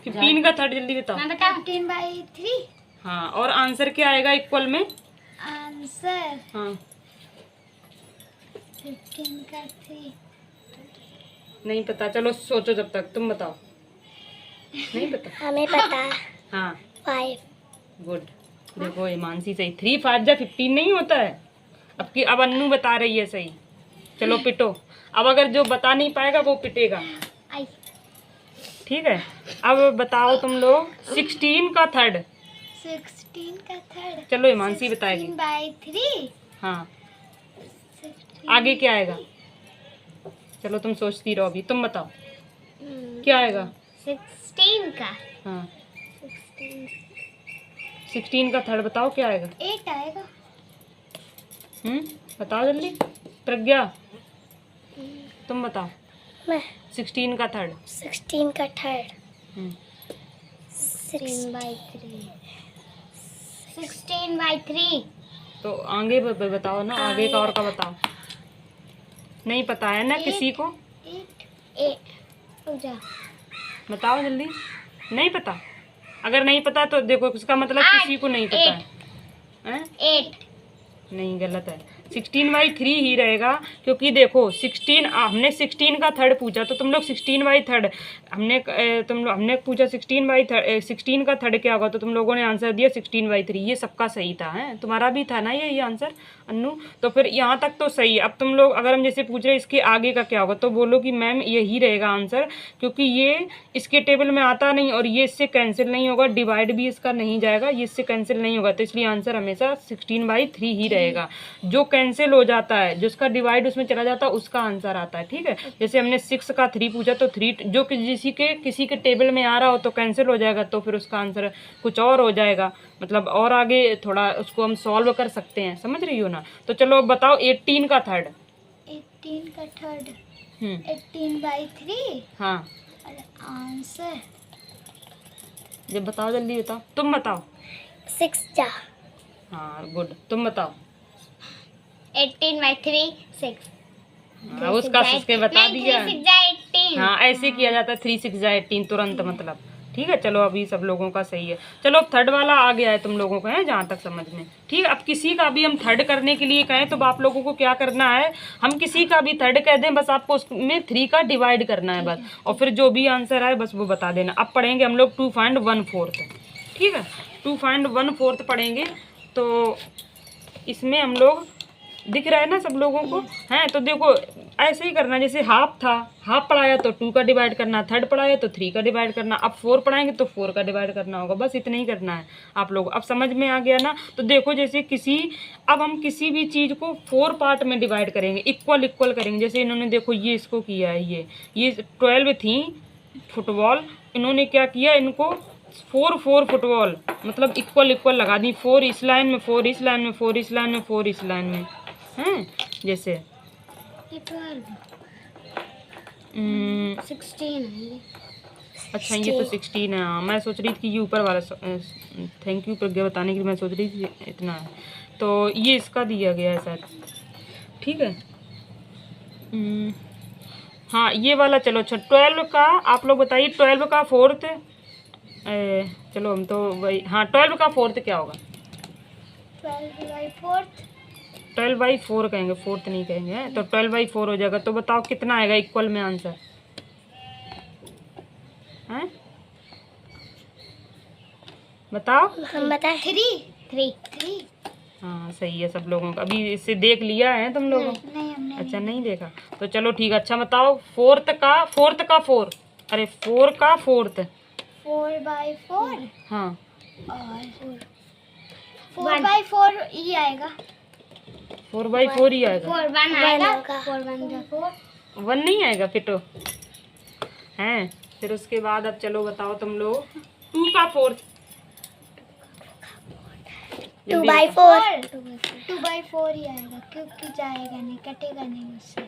15 का थर्ड, जल्दी बताओ। मैं बताऊं 15 बाई 3 हाँ और आंसर क्या आएगा इक्वल में? आंसर हाँ 15 का 3 नहीं पता, चलो सोचो जब तक, तुम बताओ। नहीं पता? हमें पता हाँ 5 गुड। देखो हिमांशी सही, 3 5 जा 15 नहीं होता है। अब अन्नू बता रही है सही। चलो पिटो, अब अगर जो बता नहीं पाएगा वो पिटेगा, आई ठीक है। अब बताओ तुम लोग 16 का थर्ड। 16 का थर्ड चलो हिमांशी बताएगी। 16 बाई 3 हाँ आगे क्या आएगा? चलो तुम सोचती रहो, अभी तुम बताओ क्या आएगा? 16 का हाँ 16 16 का थर्ड बताओ क्या आएगा? 8 आएगा। बताओ जल्दी। प्रज्ञा तुम बताओ मैं 16 का थर्ड। 16 का थर्ड 16 बाई 3 16 बाई 3 तो आगे बताओ ना, आगे का और का बताओ। नहीं पता है ना किसी को? 8 बताओ जल्दी। नहीं पता? अगर नहीं पता तो देखो इसका मतलब किसी को नहीं पता है। 8 नहीं गलत है, 16 बाई 3 ही रहेगा, क्योंकि देखो 16 हमने 16 का थर्ड पूछा तो तुम लोग 16 बाई थर्ड हमने पूछा 16 का थर्ड क्या होगा, तो तुम लोगों ने आंसर दिया 16 बाई 3। ये सबका सही था, है तुम्हारा भी था ना ये आंसर अन्नू। तो फिर यहाँ तक तो सही। अब तुम लोग अगर हम जैसे पूछ रहे हैं इसके आगे का क्या होगा, तो बोलो कि मैम यही रहेगा आंसर, क्योंकि ये इसके टेबल में आता नहीं और ये इससे कैंसिल नहीं होगा, डिवाइड भी इसका नहीं जाएगा, ये इससे कैंसिल नहीं होगा, तो इसलिए आंसर हमेशा 16 बाई 3 ही रहेगा। जो कैंसिल हो जाता है, जिसका डिवाइड उसमें चला जाता है, उसका आंसर आता है, ठीक है। जैसे हमने 6 का 3 पूछा तो 3 जो किसी के टेबल में आ रहा हो तो कैंसिल हो जाएगा, तो फिर उसका आंसर कुछ और हो जाएगा, मतलब और आगे थोड़ा उसको हम सॉल्व कर सकते हैं, समझ रही हो ना। तो चलो बताओ 18 का थर्ड। 18 का थर्ड 18 बाई 3 हाँ और आंसर जब बताओ जल्दी बताओ, तुम बताओ। 6 हाँ गुड, तुम बताओ। 18 बाई 3 6 हाँ, उसका उसके बता दिया। 3 6 जा 18 हाँ ऐसे किया जाता है, 3 6 जा 18 तुरंत, मतलब ठीक है। चलो अभी सब लोगों का सही है। चलो अब थर्ड वाला आ गया है तुम लोगों को, है जहाँ तक समझ में, ठीक है। अब किसी का भी हम थर्ड करने के लिए कहें तो आप लोगों को क्या करना है, हम किसी का भी थर्ड कह दें, बस आपको उसमें 3 का डिवाइड करना है बस, और फिर जो भी आंसर आए बस वो बता देना। अब पढ़ेंगे हम लोग 2 फाइंड 1/4, ठीक है। 2 फाइंड 1/4 पढ़ेंगे, तो इसमें हम लोग दिख रहा है ना सब लोगों को, हैं। तो देखो ऐसे ही करना, जैसे हाफ था, हाफ पढ़ाया तो 2 का डिवाइड करना, थर्ड पढ़ाया तो 3 का डिवाइड करना, अब 4 पढ़ाएंगे तो 4 का डिवाइड करना होगा, बस इतना ही करना है आप लोग। अब समझ में आ गया ना। तो देखो जैसे अब हम किसी भी चीज़ को 4 पार्ट में डिवाइड करेंगे, इक्वल करेंगे। जैसे इन्होंने देखो ये इसको किया है, ये 12 थी फुटबॉल, इन्होंने क्या किया, इनको 4 फुटबॉल मतलब इक्वल लगा दी, 4 इस लाइन में, 4 इस लाइन में, 4 इस लाइन में, 4 इस लाइन में, हैं। जैसे ये 12 हम्म, 16 है। अच्छा ये तो 16 है। हाँ, मैं सोच रही थी कि ये ऊपर वाला, थैंक यू प्रज्ञा बताने के लिए, मैं सोच रही थी इतना है, तो ये इसका दिया गया है शायद। ठीक है। हाँ ये वाला चलो। अच्छा 12 का आप लोग बताइए, 12 का फोर्थ, चलो हम तो वही, हाँ 12 का फोर्थ क्या होगा? 12/4 कहेंगे, फोर्थ नहीं कहेंगे। तो 12/4 हो जाएगा। तो बताओ कितना आएगा इक्वल में आंसर हैं? बताओ। हम बताएं 3। हाँ सही है सब लोगों का। अभी इससे देख लिया है तुम लोगों? नहीं हमने अच्छा नहीं देखा तो चलो ठीक है। अच्छा बताओ 4 का 4, अरे 4 का फोर्थ। 4/4 हाँ और 4/4 ये आएगा। 4/4 ही आएगा। 4/1 आएगा। 4/1 1 नहीं आएगा फिर तो हैं। फिर उसके बाद अब चलो बताओ तुम लोग 2 का फोर्थ। 2/4 2/4 ही आएगा क्योंकि जाएगा नहीं, कटेगा नहीं उससे।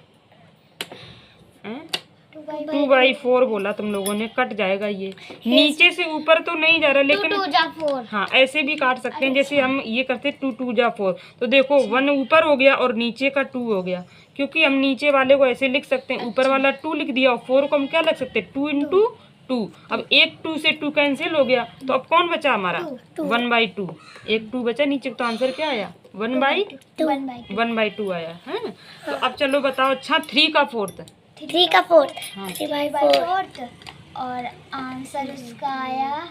2/4 बोला तुम लोगों ने, कट जाएगा ये। नीचे से ऊपर तो नहीं जा रहा, लेकिन 2/4 हाँ ऐसे भी काट सकते हैं। जैसे हम ये करते 2/4 तो देखो 1 ऊपर हो गया और नीचे का 2 हो गया, क्योंकि हम नीचे वाले को ऐसे लिख सकते हैं, ऊपर वाला 2 लिख दिया और 4 को हम क्या लिख सकते हैं 2 × 2। अब एक 2 से 2 कैंसिल हो गया, तो अब कौन बचा हमारा 1/2। एक 2 बचा नीचे, तो आंसर क्या आया 1/2 आया है। तो अब चलो बताओ अच्छा 3 का फोर्थ। 3 का फोर्थ। हाँ 3/4 और आंसर उसका आया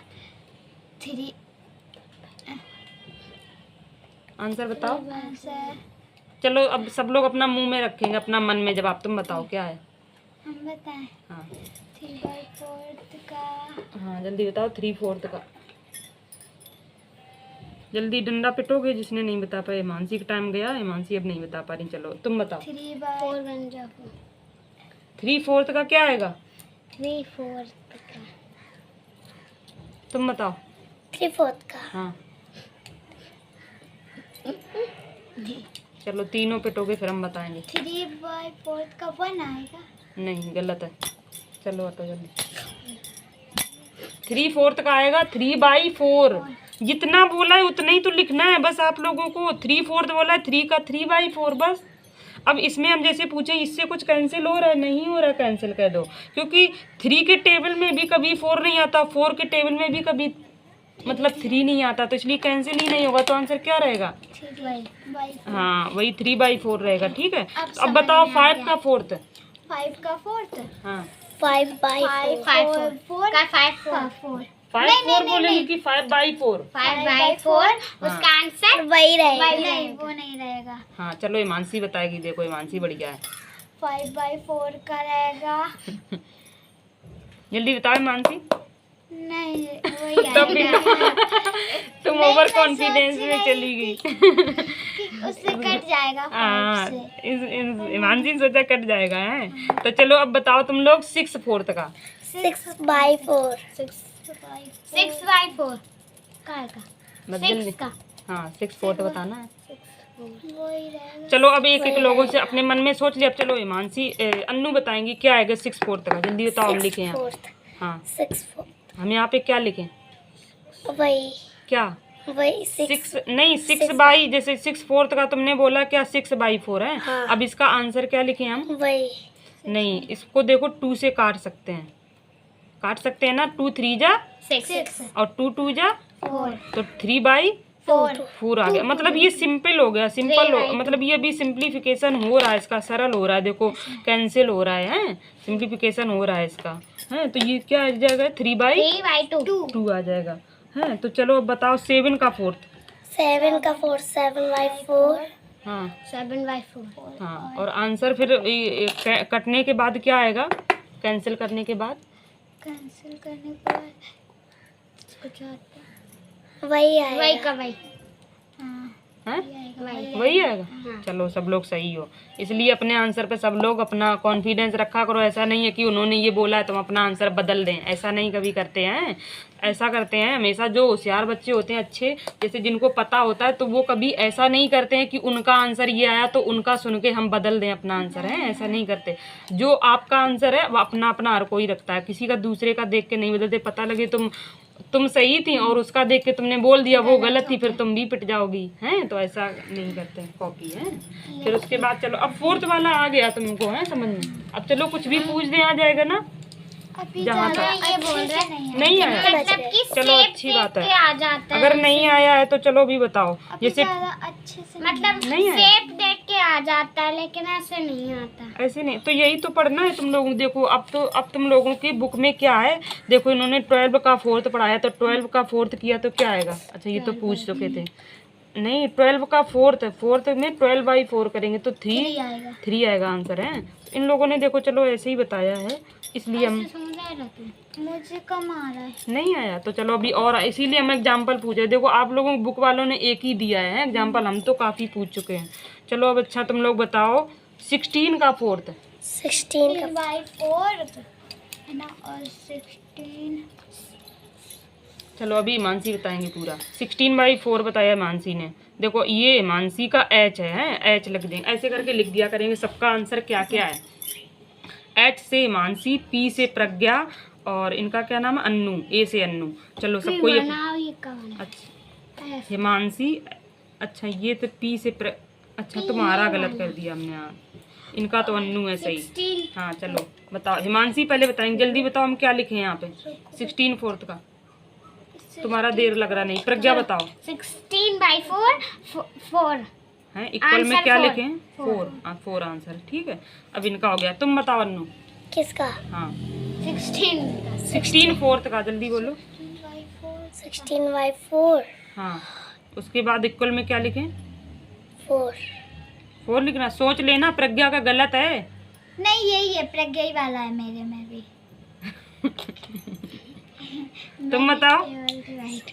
3। आंसर बताओ। आंसर चलो अब सब लोग अपना मुंह में रखेंगे, अपना मन में जवाब। तुम बताओ क्या है? हम बताएं हाँ 3/4 का। हाँ जल्दी बताओ 3/4 का। जल्दी डंडा पिटोगे जिसने नहीं बता पाए। हिमांशी का टाइम गया, हिमांशी अब नहीं बता पा रही। चलो तुम बताओ 3/4 का क्या आएगा? 3/4 का। तुम बताओ 3/4 का। हाँ चलो तीनों पिटोगे फिर हम बताएंगे। 3/4 का 1 आएगा। नहीं गलत है। चलो हटो जल्दी। 3/4 का आएगा 3/4। जितना बोला है उतना ही तो लिखना है बस आप लोगों को। 3/4 बोला है, 3 का 3/4 बस। अब इसमें हम जैसे पूछे इससे कुछ कैंसिल हो रहा है, नहीं हो रहा है, कैंसिल कर दो। क्योंकि 3 के टेबल में भी कभी 4 नहीं आता, 4 के टेबल में भी कभी मतलब 3 नहीं आता, तो इसलिए कैंसिल ही नहीं होगा। तो आंसर क्या रहेगा? 3/4। हाँ वही 3/4 रहेगा। ठीक है। अब बताओ 5 का फोर्थ। 5 का फोर्थ। हाँ 5/4 का 5/4 5/4 बोलेंगे कि 5/4? 5/4 उसका आंसर वही रहेगा। नहीं वो नहीं रहेगा। हाँ चलो हिमांशी बताएगी। देखो हिमांशी बढ़िया है। 5/4 का रहेगा। जल्दी बताओ हिमांशी। नहीं वही तब भी आएगा। तुम नहीं, ओवर मैं कॉन्फिडेंस सोच में रही चली गई। कि उससे कट जाएगा 5 हाँ से। हिमांशी ने सोचा कट जाएगा है। तो चलो अब बताओ तुम लोग 6/4 का। 6/4 6/4 बस जल्दी। का हाँ 6/4 बताना है। वही रहेगा। चलो अब एक एक लोगों से अपने मन में सोच लिया। अब चलो हिमांशी अन्नू बताएंगी क्या आएगा 6/4 का। जल्दी बताओ। हम लिखे यहाँ। हाँ 6/4 हम यहाँ पे क्या लिखें? वही क्या? 6 नहीं 6 जैसे 6/4 का तुमने बोला क्या 6/4 है। हाँ। अब इसका आंसर क्या लिखें हम? वही नहीं इसको देखो 2 से काट सकते हैं, काट सकते हैं ना। 2 3 जा 6 और 2 2 जा 4 तो 3/4 आ गया। मतलब ये सिंपल हो गया। सिंपल हो मतलब ये अभी सिंप्लीफिकेशन हो रहा है इसका, सरल हो रहा है। देखो कैंसिल हो रहा है, सिंप्लीफिकेशन हो रहा है इसका है। तो ये क्या आ जाएगा 3/2 आ जाएगा है। तो चलो अब बताओ 7 का फोर्थ। 7 का 4 7/4 हाँ 7/4 हाँ और आंसर फिर कटने के बाद क्या आएगा? कैंसिल करने के बाद कैंसिल करने के बाद कुछ आता वही आएगा। वही का वही। हाँ हैं? वही आएगा। चलो सब लोग सही हो, इसलिए अपने आंसर पे सब लोग अपना कॉन्फिडेंस रखा करो। ऐसा नहीं है कि उन्होंने ये बोला है तुम अपना आंसर बदल दें, ऐसा नहीं कभी करते हैं। ऐसा करते हैं हमेशा जो होशियार बच्चे होते हैं, अच्छे जैसे जिनको पता होता है, तो वो कभी ऐसा नहीं करते हैं कि उनका आंसर ये आया तो उनका सुन के हम बदल दें अपना आंसर, है ऐसा नहीं करते। जो आपका आंसर है वो अपना अपना हर कोई रखता है, किसी का दूसरे का देख के नहीं बदलते। पता लगे तुम सही थी और उसका देख के तुमने बोल दिया वो गलत थी, फिर तुम भी पिट जाओगी, हैं? तो ऐसा नहीं करते कॉपी, है। फिर उसके बाद चलो अब फोर्थ वाला आ गया तुमको, है समझ में। अब चलो कुछ भी पूछ दे, आ जाएगा ना जहाँ तक। ये बोल रहे नहीं आया, मतलब कि चलो अच्छी बात है। आ जाता है। अगर नहीं आया है तो चलो भी बताओ। जैसे अच्छे से मतलब नहीं है, शेप देख के आ जाता है, लेकिन ऐसे नहीं आता। ऐसे नहीं, तो यही तो पढ़ना है तुम लोगों को। देखो अब तुम लोगों की बुक में क्या है, देखो इन्होंने 12 का 4th पढ़ाया, तो 12 का 4th किया तो क्या आएगा। अच्छा ये तो पूछ चुके थे, नहीं 12 का 4th में 12/4 करेंगे तो 3 आएगा आंसर, है। इन लोगों ने देखो चलो ऐसे ही बताया है, इसलिए हम मुझे कम आ रहा है। नहीं आया तो चलो अभी और, इसीलिए हम एग्जाम्पल पूछे। देखो आप लोगों बुक वालों ने एक ही दिया है एग्जाम्पल, हम तो काफ़ी पूछ चुके हैं। चलो अब अच्छा तुम लोग बताओ 16 का 4th। 16/4 है ना, और 16। चलो अभी मानसी बताएंगे पूरा। 16/4 बताया मानसी ने। देखो ये मानसी का एच है, एच लिख देंगे, ऐसे करके लिख दिया करेंगे सबका आंसर क्या क्या है। एच से मानसी, पी से प्रज्ञा, और इनका क्या नाम है अन्नू, ए से अन्नू। चलो सबको ये अच्छा हिमांशी, अच्छा ये तो पी से अच्छा तुम्हारा गलत कर दिया हमने यार, इनका तो अन्नू है सही। हाँ चलो बताओ, हिमांशी पहले बताएंगे, जल्दी बताओ हम क्या लिखे हैं यहाँ पे। 16 4th का तुम्हारा देर लग रहा नहीं। प्रज्ञा बताओ। 16/4 4 है, इक्वल में क्या लिखे हैं 4। हाँ 4 आंसर, ठीक है। अब इनका हो गया, तुम बताओ अन्नू। किसका? हाँ 16 4th का, जल्दी बोलो। 16/4 हाँ उसके बाद इक्वल में क्या लिखें 4 लिखना, सोच लेना प्रज्ञा का गलत है। नहीं यही है, प्रज्ञा ही वाला है मेरे में भी। तुम बताओ।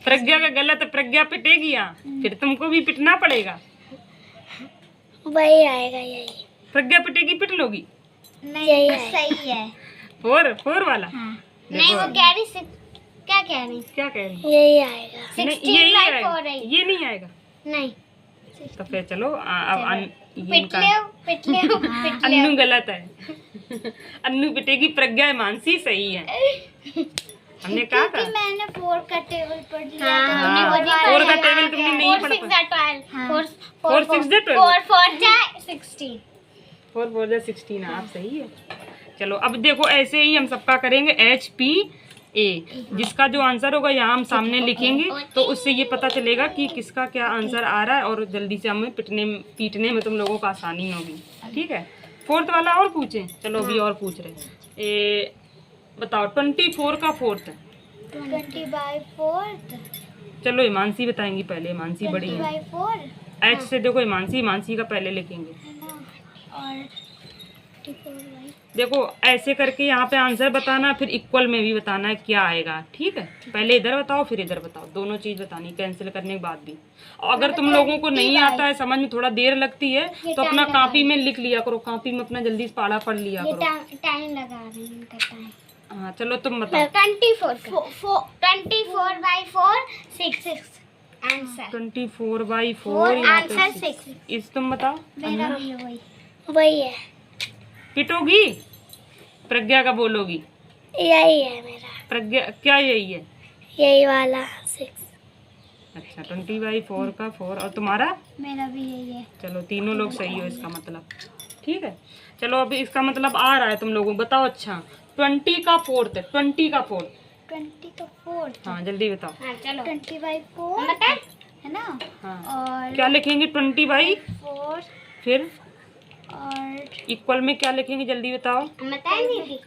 प्रज्ञा का गलत है, प्रज्ञा पिटेगी यहाँ, फिर तुमको भी पिटना पड़ेगा। वही आएगा, यही प्रज्ञा पिटेगी, पिट लोगी। नहीं यही सही है। 4 वाला। हाँ। नहीं वो कह रही क्या कह रही, यही आएगा। नहीं, यही आएगा, ये नहीं आएगा। नहीं तो फिर चलो अब पिट ले अन्नू गलत है। अन्नू पिटेगी, प्रज्ञा मानसी सही है। हमने कहा था मैंने 4 का टेबल पढ़ लिया। हाँ, 4 का टेबल तुमने नहीं पढ़ा। 4 6 16 4 4 16 आप सही है। चलो अब देखो ऐसे ही हम सबका करेंगे HPA, जिसका जो आंसर होगा यहाँ हम सामने लिखेंगे, तो उससे ये पता चलेगा कि किसका क्या आंसर आ रहा है, और जल्दी से हमें पीटने में तुम लोगों को आसानी होगी, ठीक है। 4th वाला और पूछें, चलो अभी और पूछ रहे। बताओ 24 का 4th। 20/4 चलो हिमांशी बताएंगी पहले, हिमांशी बड़ी है। 20/4 एच से देखो हिमांशी का पहले लिखेंगे। और देखो ऐसे करके यहाँ पे आंसर बताना, फिर इक्वल में भी बताना है क्या आएगा, ठीक है। पहले इधर बताओ फिर इधर बताओ, दोनों चीज बतानी कैंसिल करने के बाद भी। और अगर तुम लोगों को नहीं आता है, समझ में थोड़ा देर लगती है, तो अपना कॉपी में लिख लिया करो, कॉपी में अपना जल्दी से पढ़ा पढ़ लिया करो। टाइम लगा रही हूँ। हाँ चलो तुम बताओ। 24/4 6 आंसर। 24/4 आंसर 6। इस तुम बताओ। मेरा भी वही है। पिटोगी प्रज्ञा का बोलोगी। यही है मेरा। प्रज्ञा क्या यही है? यही वाला 6। अच्छा 20/4 का 4, और तुम्हारा? मेरा भी यही है। चलो तीनों लोग सही हो इसका मतलब, ठीक है। चलो अभी इसका मतलब आ रहा है तुम लोगों को, बताओ। अच्छा 20 का 4th, 20 का 4th। हाँ जल्दी बताओ। हाँ चलो 20/4 है ना। हाँ और क्या लिखेंगे 20/4, फिर और इक्वल में क्या लिखेंगे जल्दी बताओ। बताएंगे।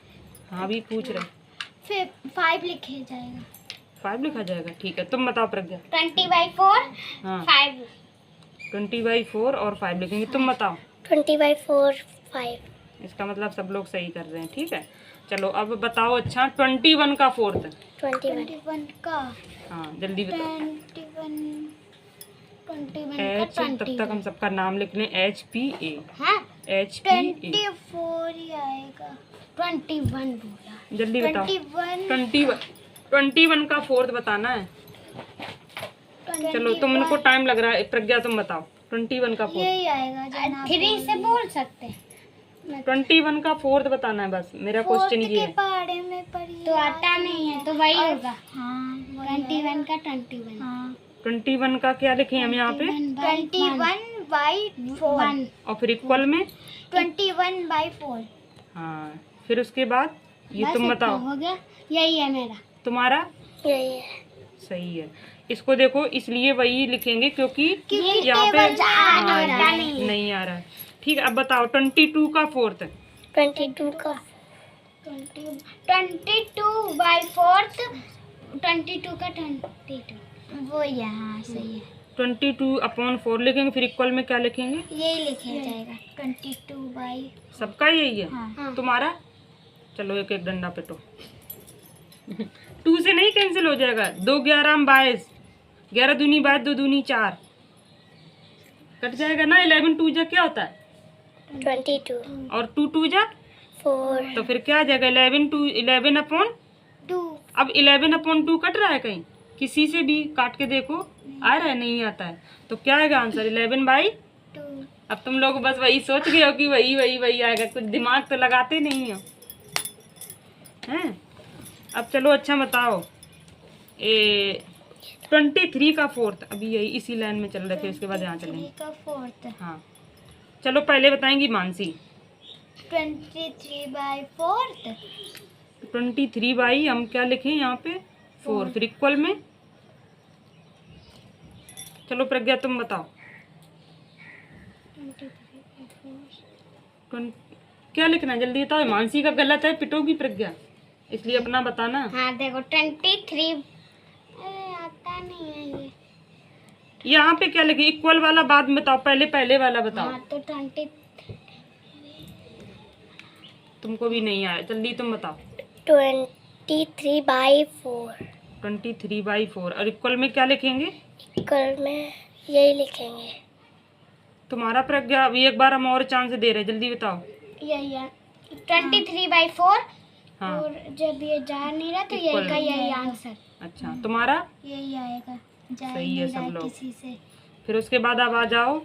हाँ अभी पूछ रहे। फिर 5 लिखे जाएगा। 5 लिखा जाएगा, ठीक है। तुम बताओ प्रज्ञा। 20/4 हाँ 5। 20/4 और 5 लिखेंगे, तुम बताओ। 20/4 5। इसका मतलब सब लोग सही कर रहे हैं, ठीक है। चलो अब बताओ। अच्छा 21 का 4th। 21 का। हाँ जल्दी बताओ। 21 21 एच, का तब तक हम सबका नाम लिख लें, HPA, हाँ HPA। 24 ही आएगा। 21 बोला। जल्दी बताओ। 21 21 का फोर्थ बताना है। चलो तुमको टाइम लग रहा है, प्रज्ञा तुम बताओ 21 का फोर्थ। यही आएगा जनाब। 3 से बोल सकते हैं। 21 का फोर्थ बताना है बस, मेरा क्वेश्चन ये है। पहाड़े में पड़ी तो आता नहीं है तो वही होगा। हाँ 21 का 21। हाँ 21 का क्या लिखे हम यहाँ पे? 21/4 और फिर इक्वल में 21/4। हाँ, फिर उसके बाद ये तुम बताओ। हो गया, यही है मेरा। तुम्हारा यही है। सही है। इसको देखो, इसलिए वही लिखेंगे क्योंकि यहाँ पे नहीं आ रहा है। ठीक है, अब बताओ 22 का फोर्थ। 22 का 22/4 22 का 22 वो यहाँ सही है। 22/4 लिखेंगे, फिर इक्वल में क्या लिखेंगे? यही लिखा जाएगा 22 सबका यही है। हाँ। तुम्हारा चलो एक एक डंडा पिटो। 2 से नहीं कैंसिल हो जाएगा। 2 11 22, 11 दूनी 22, 2 दूनी 4 कट जाएगा ना। 11 2 जा क्या होता है? 22 और 2 2 जा 4 तो फिर क्या आ जाएगा? 11/2। अब 11/2 कट रहा है कहीं? किसी से भी काट के देखो, आ रहा है? नहीं आता है। तो क्या आएगा आंसर? 11/2। अब तुम लोग बस वही सोच गए हो कि वही वही वही आएगा, कुछ दिमाग तो लगाते नहीं हो हैं। अब चलो अच्छा बताओ 23 का फोर्थ। अभी यही इसी लाइन में चल रहे थे, उसके बाद यहाँ चलेंगे। का फोर्थ हाँ चलो पहले बताएंगी मानसी। 23/4 23 हम क्या लिखें यहाँ पे? 4, फिर इक्वल में। चलो प्रज्ञा तुम बताओ। क्या लिखना है? जल्दी बताओ। मानसी का गलत है, पिटोगी प्रज्ञा, इसलिए अपना बताना। हाँ देखो 23 आता नहीं है ये। यहाँ पे क्या लिखे? इक्वल वाला बाद में बताओ, पहले वाला बताओ। हाँ तो 20 तुमको भी नहीं आया, जल्दी तुम बताओ। 23/4 23/4 और इक्वल में क्या लिखेंगे? इक्वल में यही लिखेंगे। तुम्हारा प्रज्ञा अभी एक बार हम और चांस दे रहे हैं, जल्दी बताओ। यही है 23/4। हाँ और जब ये जा नहीं रहा तो यही का यही आंसर। अच्छा, तुम्हारा यही आएगा। सही है सब लोग। किसी से फिर उसके बाद अब आ जाओ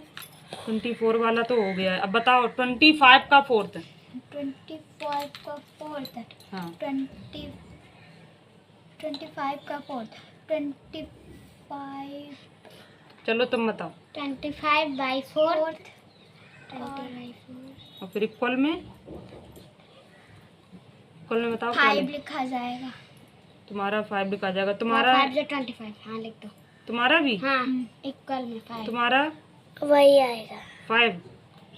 24 वाला तो हो गया है। अब बताओ 25 का फोर्थ। 25 का फोर्थ। हाँ 25 का फोर्थ 25 चलो तुम बताओ। 25/4 और फिर इक्वल में बताओ। 5 लिखा जाएगा। तुम्हारा 5 लिखा जाएगा। तुम्हारा 5 से 25। हाँ लिख दो। तुम्हारा भी हाँ इक्वल में 5 तुम्हारा वही आएगा। 5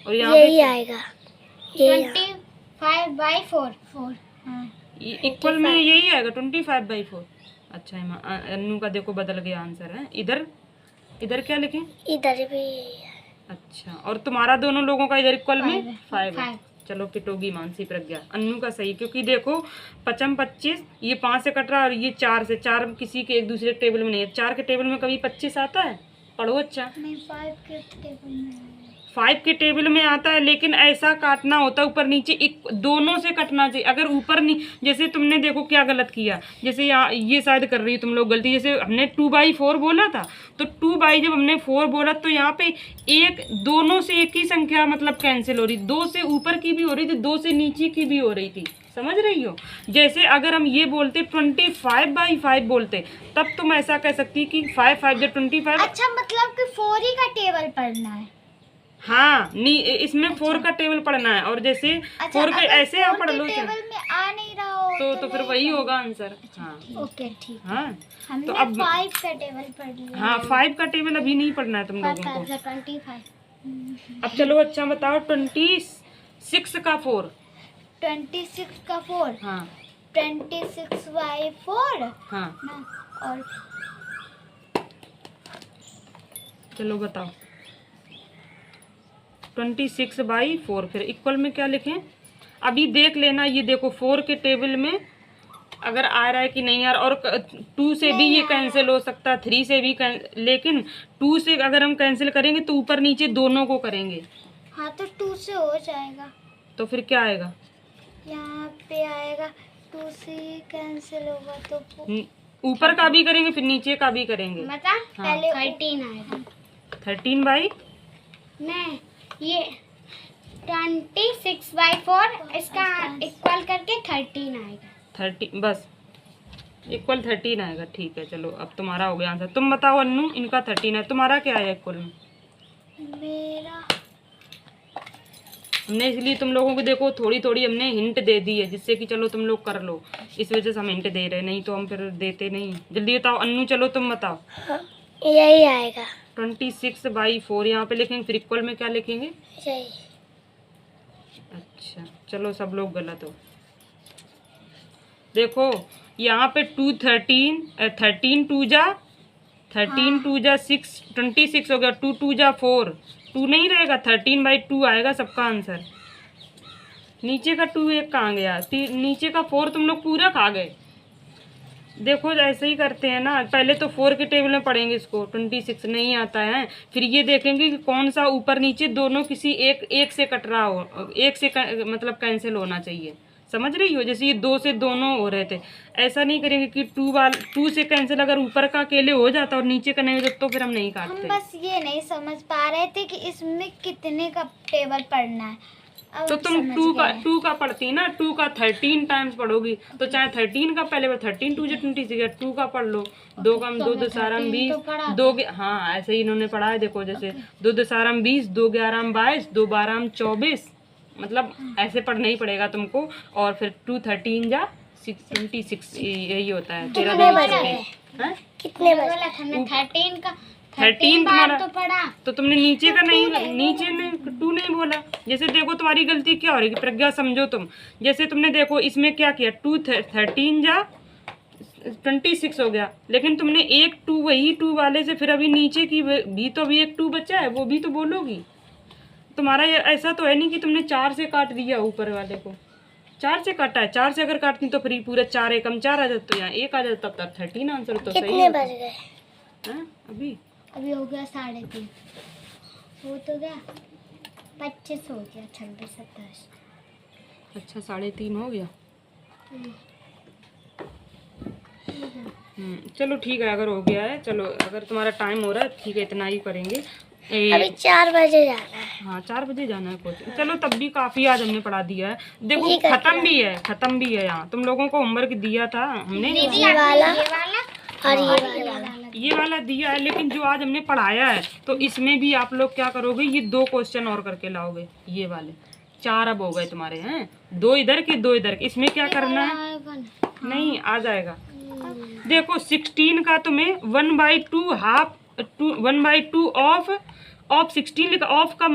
और यहाँ यही पे आएगा 25/4 हाँ इक्वल में यही आएगा 25/4। अच्छा अन्नू का देखो बदल गया आंसर है। इधर क्या लिखें? इधर भी यही है। अच्छा, और तुम्हारा दोनों लोगों का इधर इक्वल में 5 है। 5 चलो पिटोगी मानसी प्रज्ञा। अन्नू का सही, क्योंकि देखो 25 25, ये 5 से कट रहा है और ये 4 से। 4 किसी के एक दूसरे टेबल में नहीं है। 4 के टेबल में कभी 25 आता है? पढ़ो अच्छा। नहीं 5 के टेबल में 5 के टेबल में आता है, लेकिन ऐसा काटना होता है ऊपर नीचे, दोनों से कटना चाहिए। अगर ऊपर जैसे तुमने देखो क्या गलत किया, जैसे यहाँ ये शायद कर रही हो तुम लोग गलती। जैसे हमने 2/4 बोला था, तो 2 जब हमने 4 बोला तो यहाँ पे दोनों से एक ही संख्या मतलब कैंसिल हो रही। 2 से ऊपर की भी हो रही थी, 2 से नीचे की भी हो रही थी। समझ रही हो? जैसे अगर हम ये बोलते 25/5 बोलते, तब तुम ऐसा कह सकती कि 5 5 जब 25। अच्छा मतलब कि 4 ही का टेबल पढ़ना है। हाँ इसमें 4 का टेबल पढ़ना है। और जैसे 4 का ऐसे आप पढ़ लो टेबल में आ नहीं रहा हो तो फिर वही होगा आंसर। हाँ ओके ठीक। हाँ हमने तो अब 5 का टेबल पढ़ लिया। हाँ 5 का टेबल अभी नहीं पढ़ना है तुम लोगों को। 25 अब चलो अच्छा बताओ 26 का 4। 26 का 4 हाँ 26/4 हाँ ना। और चलो बताओ 26/4 फिर इक्वल में क्या लिखें? अभी देख लेना, ये देखो 4 के टेबल में अगर आ रहा है कि नहीं यार, और 2 से भी ये कैंसिल हो सकता है, 3 से भी लेकिन 2 से अगर हम कैंसिल करेंगे तो ऊपर नीचे दोनों को करेंगे। हाँ तो 2 से हो जाएगा। तो फिर क्या आएगा? यहाँ पे आएगा 2 से कैंसिल होगा तो ऊपर का भी करेंगे फिर नीचे का भी करेंगे। मतलब पहले 13 आएगा। 13 बाई नहीं, ये 26/4 इसका इक्वल करके 13 आएगा। 30 बस इक्वल 13 आएगा। ठीक है चलो, अब तुम्हारा हो गया आंसर। तुम बताओ अन्नू, इनका 13 है, तुम्हारा क्या आया इक्वल में? मेरा हमने इसलिए तुम लोगों को देखो थोड़ी थोड़ी हमने हिंट दे दी है, जिससे कि चलो तुम लोग कर लो, इस वजह से हम हिंट दे रहे हैं, नहीं तो हम फिर देते नहीं। जल्दी बताओ अन्नू, चलो तुम बताओ। यही आएगा 26/4 यहाँ पे लिखेंगे, फिर इक्वल में क्या लिखेंगे? यही। अच्छा चलो, सब लोग गलत हो। देखो यहाँ पे 13 2 जा 6 26 हो गया, 2 2 जा 4, 2 नहीं रहेगा, 13/2 आएगा सबका आंसर। नीचे का 2 एक कहाँ गया? नीचे का 4 तुम लोग पूरा खा गए। देखो ऐसे ही करते हैं ना, पहले तो 4 के टेबल में पढ़ेंगे इसको, 26 नहीं आता है, फिर ये देखेंगे कि कौन सा ऊपर नीचे दोनों किसी एक से कट रहा हो, एक से मतलब कैंसिल होना चाहिए। समझ रही हो? जैसे ये 2 से दोनों हो रहे थे, ऐसा नहीं करेंगे कि 2 से कैंसिल अगर ऊपर का अकेले हो जाता और नीचे का नहीं हो जाता तो फिर हम नहीं काटते। हम बस ये नहीं समझ पा रहे थे कि इसमें कितने का टेबल पढ़ना है। अब तो तुम 2 का पढ़ती ना, 2 का 13 टाइम्स पढ़ोगी, तो चाहे 13 का पहले 13 2 26, 2 का पढ़ लो, 2 का 2 दसारम 20, 2 हाँ ऐसे ही इन्होंने पढ़ा है। देखो जैसे 2 दसारम 20, 2 11 22, 2 12 24, मतलब ऐसे पढ़ना ही पड़ेगा तुमको। और फिर 2 13 जा 6 26, यही होता है। कितने बजे? 13 तुम्हारा तो पढ़ा, तो तुमने नीचे का नहीं, नीचे ने 2 नहीं बोला। जैसे देखो तुम्हारी गलती क्या हो रही है, प्रज्ञा समझो तुम। जैसे तुमने देखो इसमें क्या किया, 2 13 जा 26 हो गया, लेकिन तुमने एक 2 वही 2 वाले से फिर अभी नीचे की भी तो अभी एक 2 बचा है, वो भी तो बोलोगी। तुम्हारा ये ऐसा तो है नहीं कि तुमने 4 से काट दिया ऊपर वाले को, 4 से काटा है। 4 से अगर काटती तो फिर पूरा 4 एकम 4 आ जाता, तो यहाँ 1 आ जाता, तब 13 आंसर तो सही है। कितने बज गए? अभी हो गया 3:30, वो तो गया 25 हो गया, 26 27। अच्छा 3:30 हो गया। चलो ठीक है, अगर हो गया है चलो, अगर तुम्हारा टाइम हो रहा है ठीक है, इतना ही करेंगे। अभी 4 बजे जाना है। हाँ 4 बजे जाना है कोचिंग। चलो तब भी काफी आज हमने पढ़ा दिया है। देखो खत्म भी है यहाँ, तुम लोगों को होमवर्क दिया था हमने, ये वाला और ये वाला दिया है, लेकिन जो आज हमने पढ़ाया है तो इसमें भी आप लोग क्या करोगे, ये 2 क्वेश्चन और करके लाओगे, ये वाले 4 अब हो गए तुम्हारे हैं, 2 इधर के 2 इधर के। इसमें क्या करना है, नहीं आ जाएगा। देखो 16 का तुम्हें 1/2 हाफ 1/2 ऑफ 16 लिखा। ऑफ का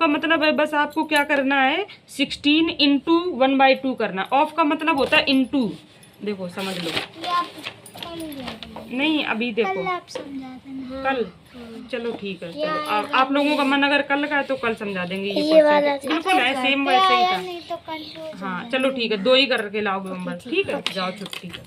मतलब है बस आपको क्या करना है, 16 इंटू 1/2 करना। ऑफ का मतलब होता है इंटू, देखो समझ लो। नहीं अभी देखो कल, चलो ठीक है, चलो आप लोगों का मन अगर कल का है तो कल समझा देंगे। ये बिल्कुल है सेम वैसे ही था। हाँ चलो ठीक है, 2 ही करके लाओगे होमवर्क, ठीक है जाओ छुट्टी कर।